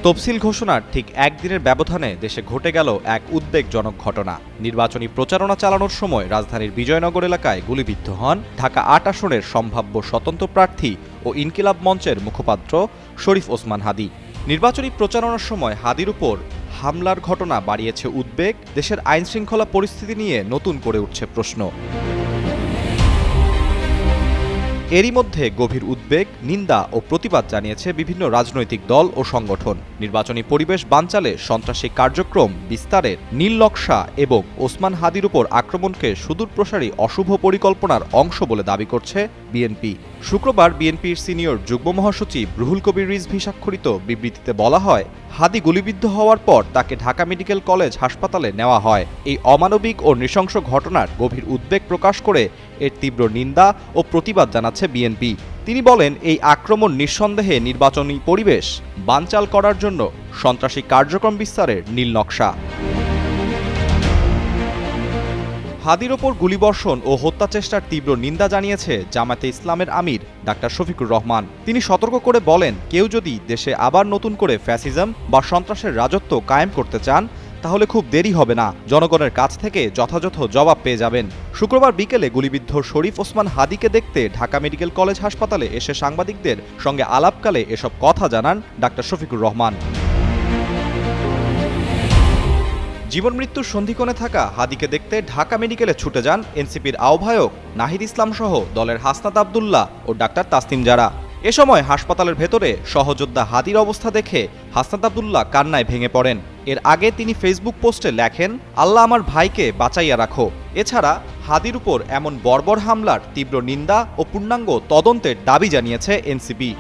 তফসিল ঘোষণার ঠিক একদিনের ব্যবধানে দেশে ঘটে গেল এক উদ্বেগজনক ঘটনা। নির্বাচনী প্রচারণা চালানোর সময় রাজধানীর বিজয়নগর এলাকায় গুলিবিদ্ধ হন ঢাকা ৮ আসনের সম্ভাব্য স্বতন্ত্র প্রার্থী ও ইনকিলাব মঞ্চের মুখপাত্র শরীফ ওসমান হাদী। নির্বাচনী প্রচারণার সময় হাদীর উপর হামলার ঘটনা বাড়িয়েছে উদ্বেগ। দেশের আইনশৃঙ্খলা পরিস্থিতি নিয়ে নতুন করে উঠছে প্রশ্ন। এরই মধ্যে গভীর উদ্বেগ, নিন্দা ও প্রতিবাদ জানিয়েছে বিভিন্ন রাজনৈতিক দল ও সংগঠন। নির্বাচনী পরিবেশ বানচালে সন্ত্রাসী কার্যক্রম বিস্তারের নীল নকশা এবং ওসমান হাদীর উপর আক্রমণকে সুদূরপ্রসারী অশুভ পরিকল্পনার অংশ বলে দাবি করছে বিএনপি। শুক্রবার বিএনপির সিনিয়র যুগ্ম মহাসচিব রুহুল কবির রিজভী স্বাক্ষরিত বিবৃতিতে বলা হয়, হাদী গুলিবিদ্ধ হওয়ার পর তাকে ঢাকা মেডিকেল কলেজ হাসপাতালে নেওয়া হয়। এই অমানবিক ও নৃশংস ঘটনার গভীর উদ্বেগ প্রকাশ করে এর তীব্র নিন্দা ও প্রতিবাদ জানাচ্ছে বিএনপি। তিনি বলেন, এই আক্রমণ নিঃসন্দেহে নির্বাচনী পরিবেশ বানচাল করার জন্য সন্ত্রাসী কার্যক্রম বিস্তারের নীল নকশা। হাদীর ওপর গুলিবর্ষণ ও হত্যা চেষ্টার তীব্র নিন্দা জানিয়েছে জামায়াতে ইসলামের আমির ডাক্তার শফিকুর রহমান। তিনি সতর্ক করে বলেন, কেউ যদি দেশে আবার নতুন করে ফ্যাসিজম বা সন্ত্রাসের রাজত্ব কায়েম করতে চান তাহলে খুব দেরি হবে না, জনগণের কাছ থেকে যথাযথ জবাব পেয়ে যাবেন। শুক্রবার বিকেলে গুলিবিদ্ধ শরীফ ওসমান হাদীকে দেখতে ঢাকা মেডিকেল কলেজ হাসপাতালে এসে সাংবাদিকদের সঙ্গে আলাপকালে এসব কথা জানান ডাক্তার শফিকুর রহমান। জীবন মৃত্যুর সন্ধিক্ষণে থাকা হাদীকে দেখতে ঢাকা মেডিকেলে ছুটে যান এনসিপির আহ্বায়ক নাহিদ ইসলাম সহ দলের হাসনাত আবদুল্লাহ ও ডাক্তার তাসনিম জারা। এ সময় হাসপাতালের ভেতরে সহযোদ্ধা হাদীর অবস্থা দেখে হাসনাত আবদুল্লাহ কান্নায় ভেঙে পড়েন। এর আগে তিনি ফেসবুক পোস্টে লেখেন, আল্লাহ আমার ভাইকে বাঁচাইয়া রাখো। এছাড়া হাদীর উপর এমন বর্বর হামলার তীব্র নিন্দা ও পূর্ণাঙ্গ তদন্তের দাবি জানিয়েছে এনসিপি।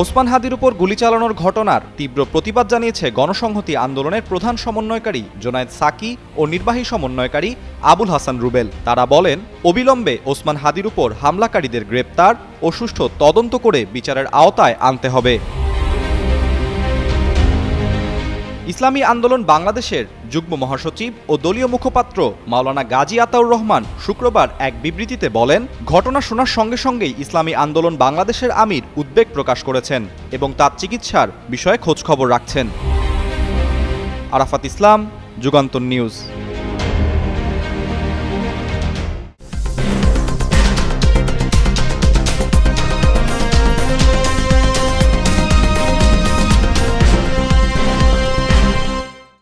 ওসমান হাদীর উপর গুলি চালানোর ঘটনার তীব্র প্রতিবাদ জানিয়েছে গণসংহতি আন্দোলনের প্রধান সমন্বয়কারী জোনায়েদ সাকি ও নির্বাহী সমন্বয়কারী আবুল হাসান রুবেল। তারা বলেন, অবিলম্বে ওসমান হাদীর উপর হামলাকারীদের গ্রেপ্তার ও সুষ্ঠু তদন্ত করে বিচারের আওতায় আনতে হবে। ইসলামী আন্দোলন বাংলাদেশের যুগ্ম মহাসচিব ও দলীয় মুখপাত্র মাওলানা গাজী আতাউর রহমান শুক্রবার এক বিবৃতিতে বলেন, ঘটনা শোনার সঙ্গে সঙ্গেই ইসলামী আন্দোলন বাংলাদেশের আমির উদ্বেগ প্রকাশ করেছেন এবং তার চিকিৎসার বিষয়ে খোঁজখবর রাখছেন। আরাফাত ইসলাম, যুগান্তর নিউজ।